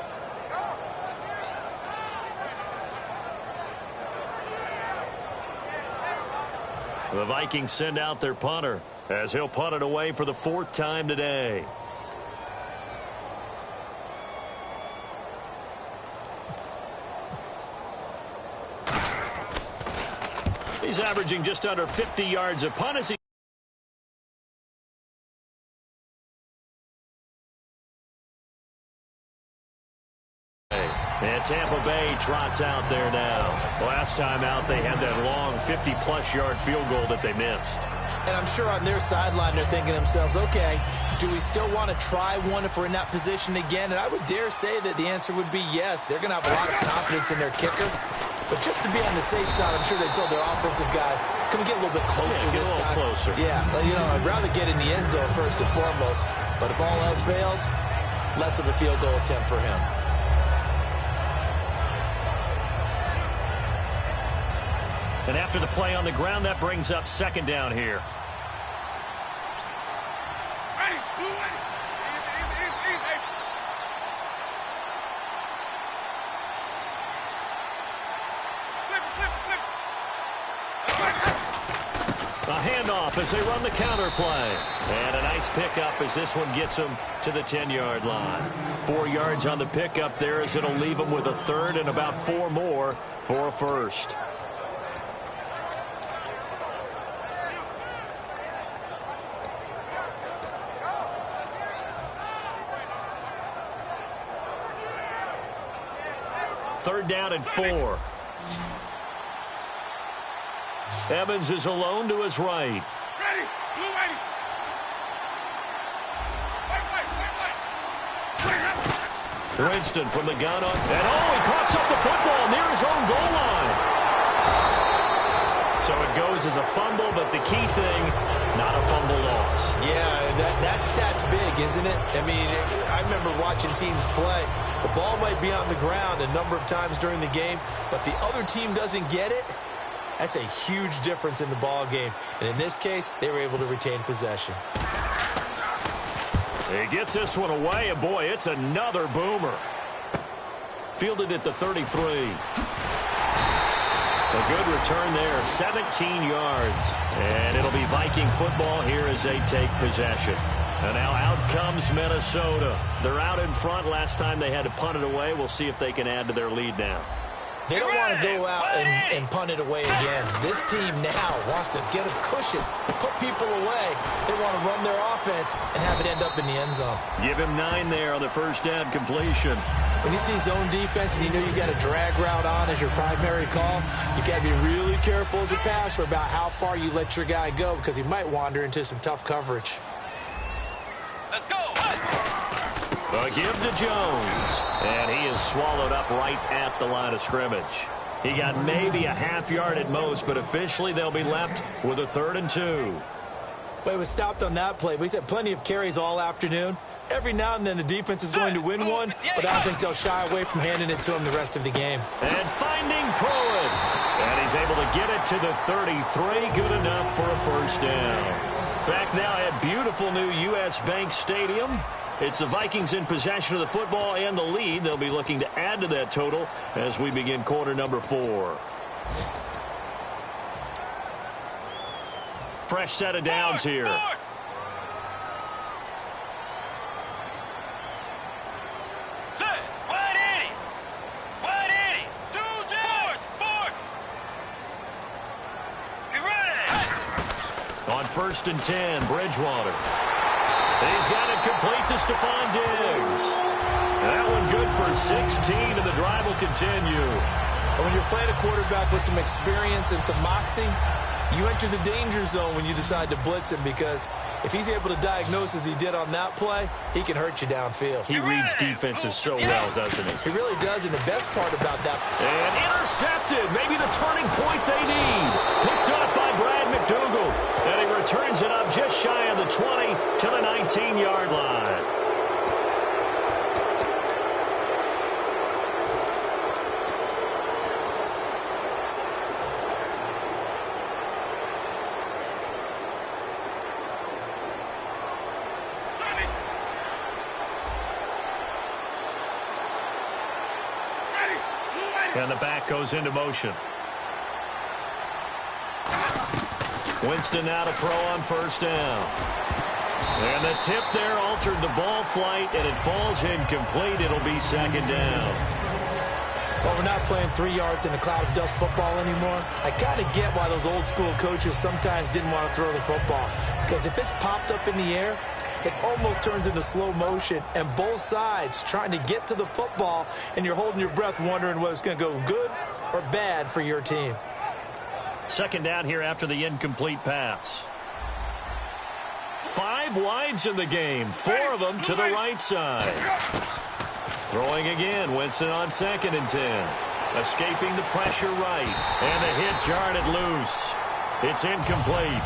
The Vikings send out their punter as he'll punt it away for the 4th time today. He's averaging just under 50 yards a punt as he and Tampa Bay trots out there now. Last time out, they had that long 50-plus yard field goal that they missed. And I'm sure on their sideline, they're thinking to themselves, okay, do we still want to try one if we're in that position again? And I would dare say that the answer would be yes. They're going to have a lot of confidence in their kicker. But just to be on the safe side, I'm sure they told their offensive guys, can we get a little bit closer this time? Closer. Yeah, you know, I'd rather get in the end zone first and foremost. But if all else fails, less of a field goal attempt for him. And after the play on the ground, that brings up 2nd down here. A handoff as they run the counter play. And a nice pickup as this one gets them to the 10-yard line. 4 yards on the pickup there as it'll leave them with a 3rd and about 4 more for a 1st. Third down and 4. Evans is alone to his right. Winston from the gun on. And he coughs up the football near his own goal line. So it goes as a fumble, but the key thing, not a fumble lost. Yeah, that stat's big, isn't it? I mean, I remember watching teams play. The ball might be on the ground a number of times during the game, but the other team doesn't get it. That's a huge difference in the ball game. And in this case, they were able to retain possession. He gets this one away, and boy, it's another boomer. Fielded at the 33. A good return there, 17 yards. And it'll be Viking football here as they take possession. And now out comes Minnesota. They're out in front. Last time they had to punt it away. We'll see if they can add to their lead now. They don't want to go out and punt it away again. This team now wants to get a cushion, put people away. They want to run their offense and have it end up in the end zone. Give him 9 there on the 1st down completion. When you see zone defense and you know you got a drag route on as your primary call, you got to be really careful as a passer about how far you let your guy go because he might wander into some tough coverage. Let's go. A give to Jones. And he is swallowed up right at the line of scrimmage. He got maybe a half yard at most, but officially they'll be left with a 3rd and 2. But it was stopped on that play. He's had plenty of carries all afternoon. Every now and then the defense is going to win one, but I don't think they'll shy away from handing it to him the rest of the game. And finding Pruitt. And he's able to get it to the 33. Good enough for a 1st down. Back now at beautiful new U.S. Bank Stadium. It's the Vikings in possession of the football and the lead. They'll be looking to add to that total as we begin quarter number 4. Fresh set of downs here. On 1st and 10, Bridgewater. He's got it complete to Stephon Diggs. That one good for 16, and the drive will continue. When you're playing a quarterback with some experience and some moxie, you enter the danger zone when you decide to blitz him, because if he's able to diagnose as he did on that play, he can hurt you downfield. He reads defenses so well, doesn't he? He really does, and the best part about that... And intercepted. Maybe the turning point they need. Picked up by Brad McDougal. And he returns it up just shy of the 20 to the 19-yard line. And the back goes into motion. Winston now to throw on 1st down. And the tip there altered the ball flight, and it falls incomplete. It'll be 2nd down. Well, we're not playing 3 yards in a cloud of dust football anymore. I kind of get why those old school coaches sometimes didn't want to throw the football, because if it's popped up in the air, it almost turns into slow motion, and both sides trying to get to the football, and you're holding your breath wondering whether it's going to go good or bad for your team. 2nd down here after the incomplete pass. 5 wides in the game, 4 of them to the right side. Throwing again, Winston on 2nd and 10. Escaping the pressure right, and the hit jarred it loose. It's incomplete.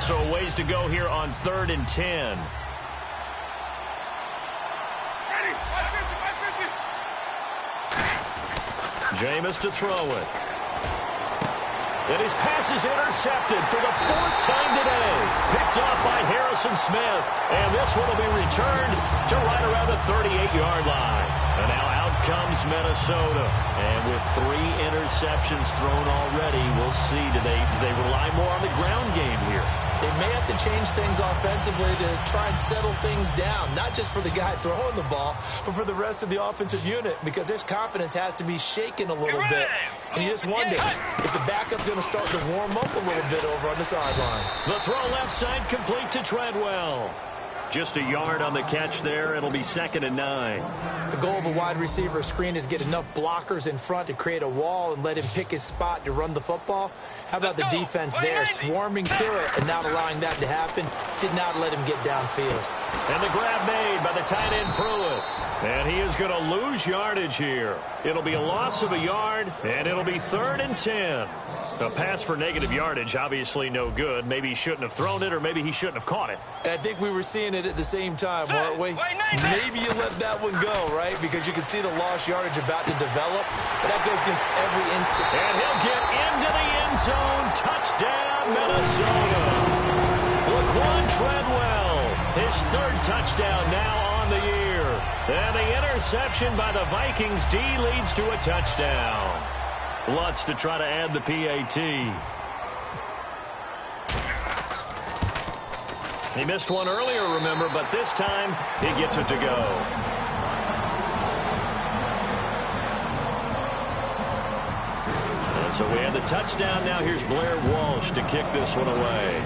So ways to go here on 3rd and 10. Jameis to throw it. And his pass is intercepted for the 4th time today. Picked off by Harrison Smith. And this one will be returned to right around the 38-yard line. And now out comes Minnesota. And with 3 interceptions thrown already, we'll see. Do they rely more on the ground game here? They may have to change things offensively to try and settle things down, not just for the guy throwing the ball, but for the rest of the offensive unit, because their confidence has to be shaken a little bit. And you just wonder, is the backup going to start to warm up a little bit over on the sideline? The throw left side complete to Treadwell. Just a yard on the catch there. It'll be 2nd and 9. The goal of a wide receiver screen is get enough blockers in front to create a wall and let him pick his spot to run the football. How about the defense there, swarming to it and not allowing that to happen? Did not let him get downfield. And the grab made by the tight end Pruitt. And he is going to lose yardage here. It'll be a loss of a yard, and it'll be 3rd and 10. A pass for negative yardage, obviously no good. Maybe he shouldn't have thrown it, or maybe he shouldn't have caught it. And I think we were seeing it at the same time, weren't we? Maybe you let that one go, right? Because you can see the lost yardage about to develop. But that goes against every instinct. And he'll get into the end zone. Touchdown, Minnesota. Laquan Treadwell, his 3rd touchdown now on the year. And the interception by the Vikings D leads to a touchdown. Lutz to try to add the PAT. He missed one earlier, remember, but this time he gets it to go. And so we had the touchdown. Now here's Blair Walsh to kick this one away.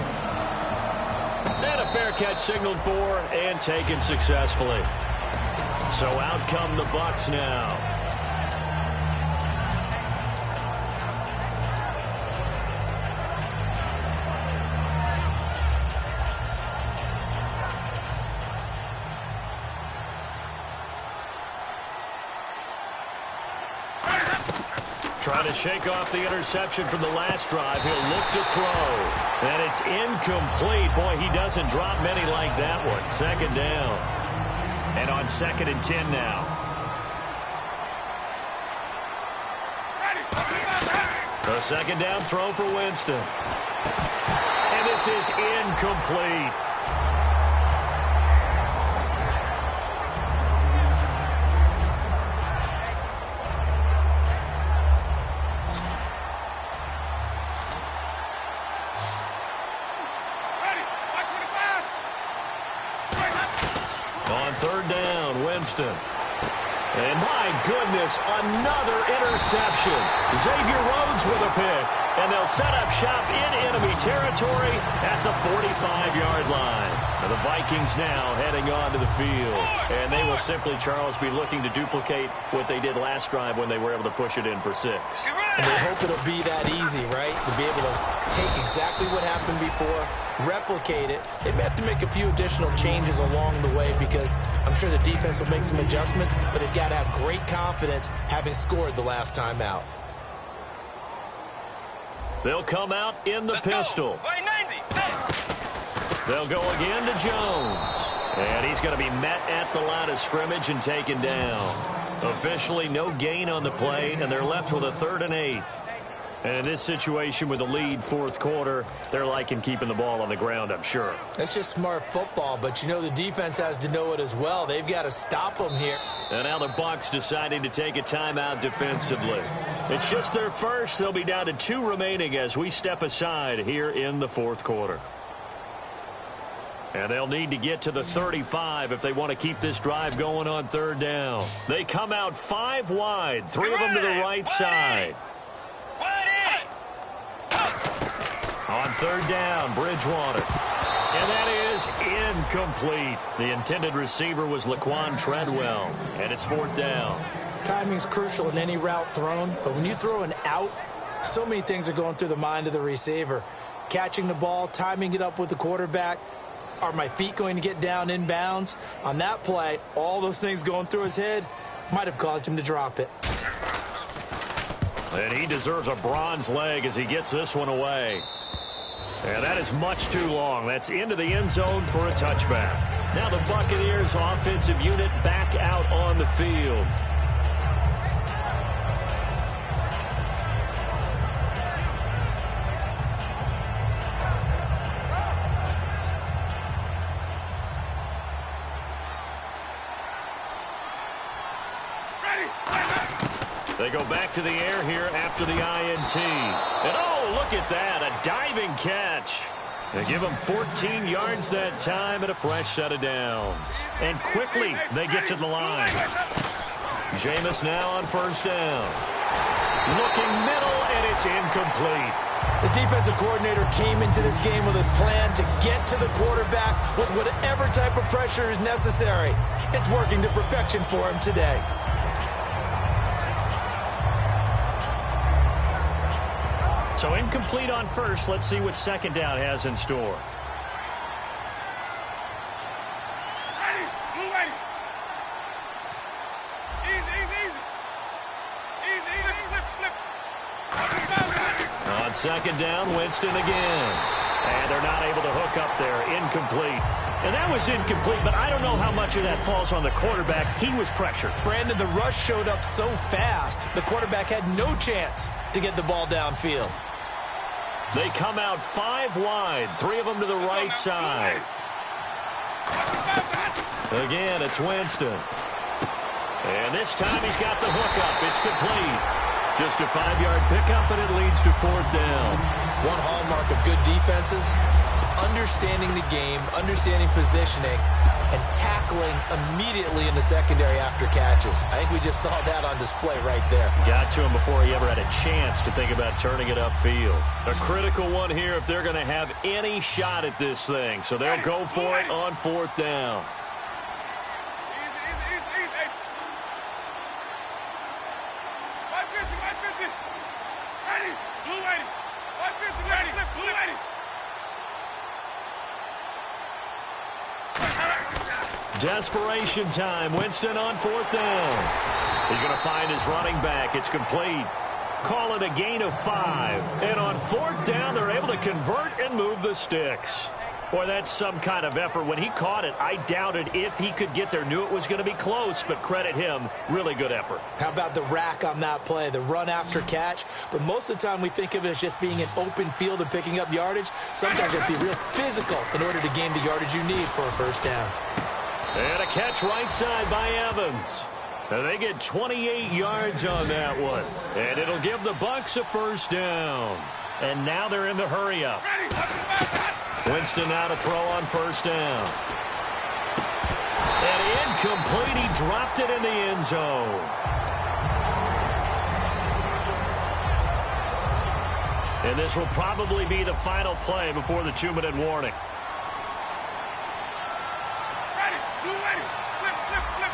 And a fair catch signaled for and taken successfully. So out come the Bucs now. Trying to shake off the interception from the last drive. He'll look to throw. And it's incomplete. Boy, he doesn't drop many like that one. 2nd down. And on 2nd and 10 now. A 2nd down throw for Winston. And this is incomplete. third down, Winston. And my goodness, another interception. Xavier Rhodes with a pick. And they'll set up shop in enemy territory at the 45-yard line. And the Vikings now heading onto the field. And they will simply, Charles, be looking to duplicate what they did last drive when they were able to push it in for 6. And they hope it'll be that easy, right? To be able to take exactly what happened before, replicate it. They may have to make a few additional changes along the way because I'm sure the defense will make some adjustments, but they've got to have great confidence having scored the last time out. They'll come out in the pistol. They'll go again to Jones. And he's going to be met at the line of scrimmage and taken down. Officially no gain on the play, and they're left with a 3rd and 8. And in this situation with a lead fourth quarter, they're liking keeping the ball on the ground, I'm sure. That's just smart football, but you know the defense has to know it as well. They've got to stop them here. And now the Bucs deciding to take a timeout defensively. It's just their first. They'll be down to 2 remaining as we step aside here in the fourth quarter. And they'll need to get to the 35 if they want to keep this drive going on 3rd down. They come out 5 wide, 3 of them to the right side. On 3rd down, Bridgewater. And that is incomplete. The intended receiver was Laquan Treadwell. And it's 4th down. Timing's crucial in any route thrown, but when you throw an out, so many things are going through the mind of the receiver. Catching the ball, timing it up with the quarterback. Are my feet going to get down in bounds? On that play, all those things going through his head might have caused him to drop it. And he deserves a bronze leg as he gets this one away. And that is much too long. That's into the end zone for a touchback. Now the Buccaneers offensive unit back out on the field. They go back to the air here after the INT. And oh, look at that, a diving catch. They give them 14 yards that time and a fresh set of downs. And quickly they get to the line. Jameis now on 1st down. Looking middle, and it's incomplete. The defensive coordinator came into this game with a plan to get to the quarterback with whatever type of pressure is necessary. It's working to perfection for him today. So incomplete on 1st. Let's see what 2nd down has in store. On 2nd down, Winston again. And they're not able to hook up there. Incomplete. And that was incomplete, but I don't know how much of that falls on the quarterback. He was pressured. Brandon, the rush showed up so fast, the quarterback had no chance to get the ball downfield. They come out 5 wide, 3 of them to the right side. Again, it's Winston. And this time he's got the hookup. It's complete. Just a 5-yard pickup, and it leads to 4th down. One hallmark of good defenses is understanding the game, understanding positioning, and tackling immediately in the secondary after catches. I think we just saw that on display right there. Got to him before he ever had a chance to think about turning it upfield. A critical one here if they're going to have any shot at this thing. So they'll go for it on 4th down. Desperation time. Winston on 4th down. He's going to find his running back. It's complete. Call it a gain of 5. And on 4th down, they're able to convert and move the sticks. Boy, that's some kind of effort. When he caught it, I doubted if he could get there. Knew it was going to be close, but credit him. Really good effort. How about the rack on that play, the run after catch? But most of the time we think of it as just being an open field and picking up yardage. Sometimes you have to be real physical in order to gain the yardage you need for a 1st down. And a catch right side by Evans. And they get 28 yards on that one. And it'll give the Bucs a 1st down. And now they're in the hurry-up. Winston now to throw on 1st down. And incomplete. He dropped it in the end zone. And this will probably be the final play before the 2-minute warning. Ready, blue ready, flip, flip, flip.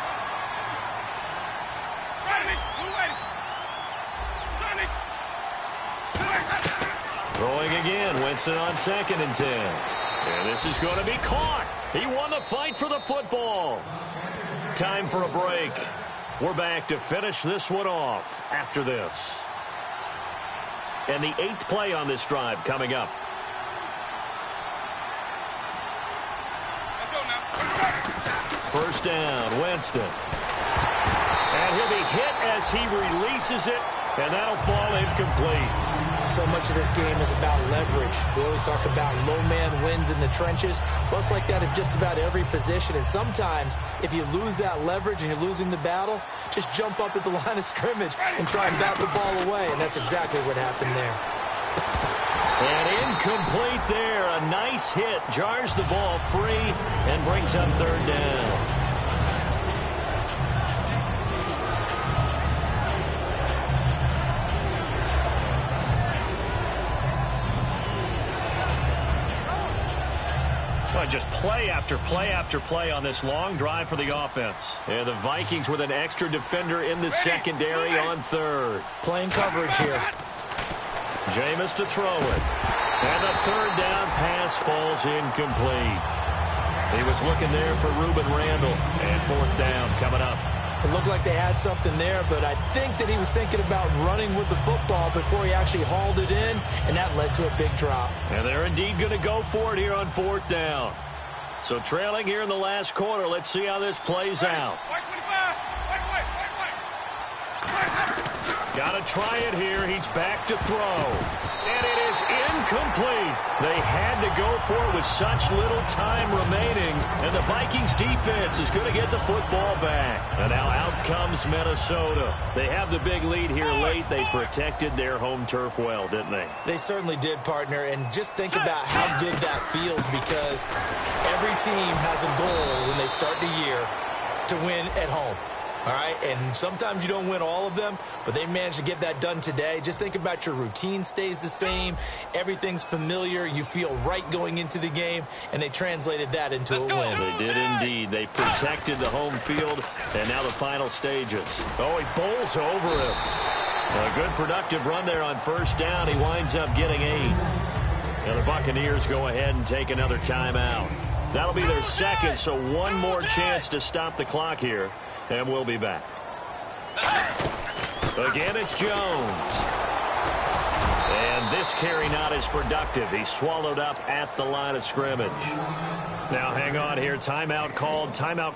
Ready, blue ready. Throwing again, Winston on 2nd and 10. And this is going to be caught. He won the fight for the football. Time for a break. We're back to finish this one off after this. And the 8th play on this drive coming up. Let's go now. First down, Winston. And he'll be hit as he releases it, and that'll fall incomplete. So much of this game is about leverage. We always talk about low man wins in the trenches. Well, it's like that in just about every position. And sometimes, if you lose that leverage and you're losing the battle, just jump up at the line of scrimmage and try and bat the ball away. And that's exactly what happened there. And incomplete there. A nice hit. Jars the ball free and brings up 3rd down. Just play after play after play on this long drive for the offense. And the Vikings with an extra defender in the secondary on 3rd. Playing coverage here. Jameis to throw it. And the 3rd down pass falls incomplete. He was looking there for Reuben Randall. And 4th down coming up. It looked like they had something there, but I think that he was thinking about running with the football before he actually hauled it in, and that led to a big drop. And they're indeed going to go for it here on 4th down. So trailing here in the last quarter, let's see how this plays out. Got to try it here. He's back to throw. And it is incomplete. They had to go for it with such little time remaining. And the Vikings defense is going to get the football back. And now out comes Minnesota. They have the big lead here late. They protected their home turf well, didn't they? They certainly did, partner. And just think about how good that feels, because every team has a goal when they start the year to win at home. All right, and sometimes you don't win all of them, but they managed to get that done today. Just think about your routine stays the same. Everything's familiar. You feel right going into the game, and they translated that into a win. They did indeed. They protected the home field, and now the final stages. Oh, he bowls over him. A good productive run there on 1st down. He winds up getting 8. And the Buccaneers go ahead and take another timeout. That'll be their 2nd, so one more chance to stop the clock here. And we'll be back. Again, it's Jones. And this carry not as productive. He's swallowed up at the line of scrimmage. Now hang on here. Timeout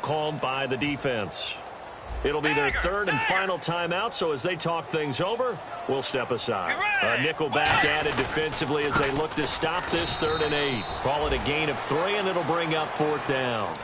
called by the defense. It'll be their 3rd and final timeout, so as they talk things over, we'll step aside. A nickel back added defensively as they look to stop this 3rd and 8. Call it a gain of 3, and it'll bring up 4th down.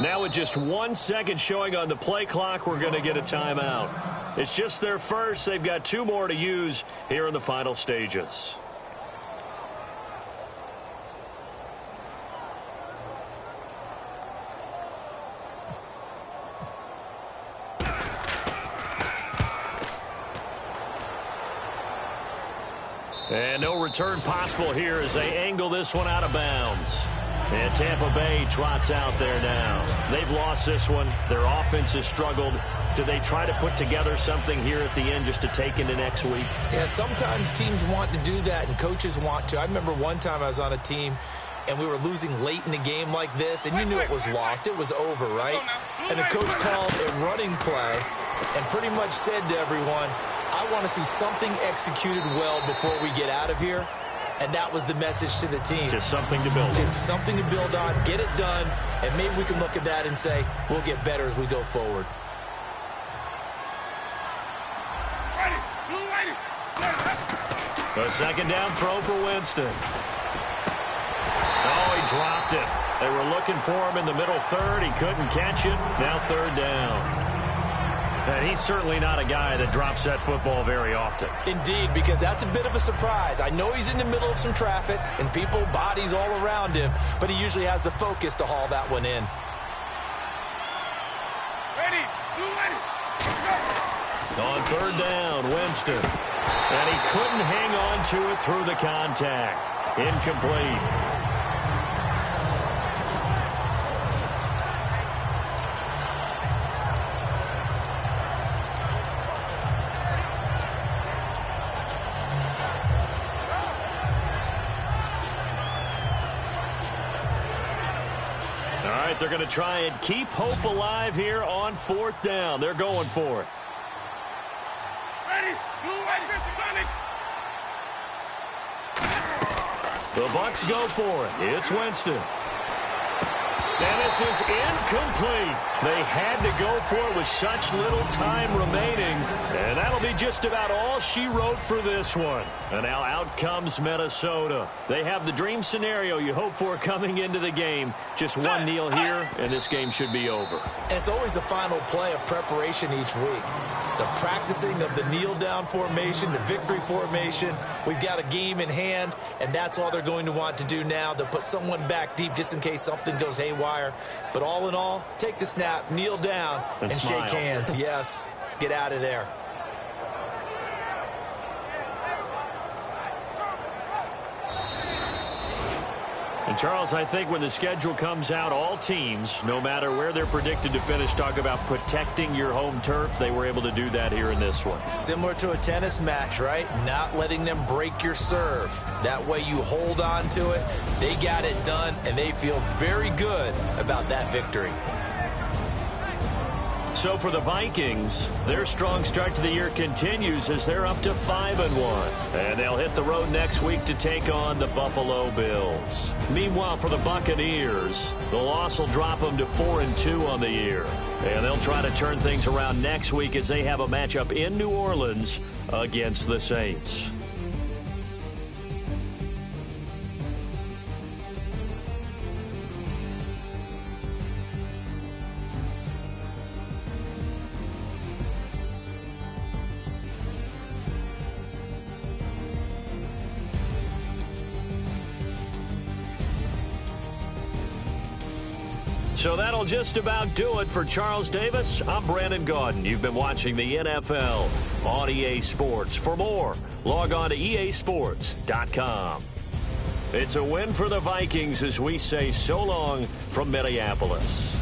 Now with just 1 second showing on the play clock, we're going to get a timeout. It's just their first. They've got 2 more to use here in the final stages. And no return possible here as they angle this one out of bounds. And Tampa Bay trots out there now. They've lost this one. Their offense has struggled. Do they try to put together something here at the end just to take into next week? Yeah, sometimes teams want to do that and coaches want to. I remember one time I was on a team and we were losing late in the game like this, and you knew it was lost. It was over, right? And the coach called a running play and pretty much said to everyone, I want to see something executed well before we get out of here. and that was the message to the team. Just something to build on. Just something to build on, get it done, and maybe we can look at that and say, we'll get better as we go forward. A second down throw for Winston. Oh, he dropped it. They were looking for him in the middle third. He couldn't catch it. Now third down. And he's certainly not a guy that drops that football very often. Indeed, because that's a bit of a surprise. I know he's in the middle of some traffic and people, bodies all around him, but he usually has the focus to haul that one in. Ready, ready. On third down, Winston. And he couldn't hang on to it through the contact. Incomplete. They're going to try and keep hope alive here on fourth down. They're going for it. Ready, the Bucs go for it. It's Winston. And this is incomplete. They had to go for it with such little time remaining. And that'll be just about all she wrote for this one. And now out comes Minnesota. They have the dream scenario you hope for coming into the game. Just one kneel here, and this game should be over. And it's always the final play of preparation each week. The practicing of the kneel-down formation, the victory formation. We've got a game in hand, and that's all they're going to want to do now. They'll put someone back deep just in case something goes haywire. But all in all, take the snap, kneel down, and shake hands. Yes, get out of there. And, Charles, I think when the schedule comes out, all teams, no matter where they're predicted to finish, talk about protecting your home turf. They were able to do that here in this one. Similar to a tennis match, right? Not letting them break your serve. That way you hold on to it. They got it done, and they feel very good about that victory. So for the Vikings, their strong start to the year continues as they're up to 5-1. And they'll hit the road next week to take on the Buffalo Bills. Meanwhile, for the Buccaneers, the loss will drop them to 4-2 on the year. And they'll try to turn things around next week as they have a matchup in New Orleans against the Saints. So that'll just about do it for Charles Davis. I'm Brandon Gaudin. You've been watching the NFL on EA Sports. For more, log on to easports.com. It's a win for the Vikings as we say so long from Minneapolis.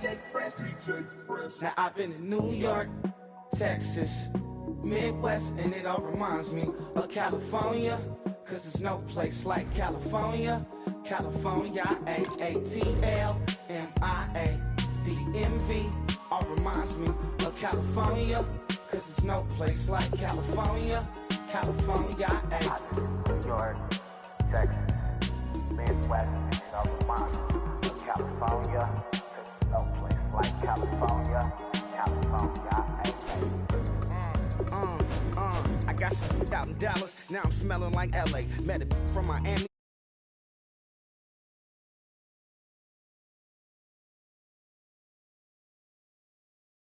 Now I've been in New York, Texas, Midwest, and it all reminds me of California, cause there's no place like California. California, AATLMIA-DMV, all reminds me of California, cause there's no place like California. California, New York, Texas, Midwest, and it all reminds me of California, cause there's no place like California. California, I got some out in Dallas, now I'm smelling like LA. Met it from Miami.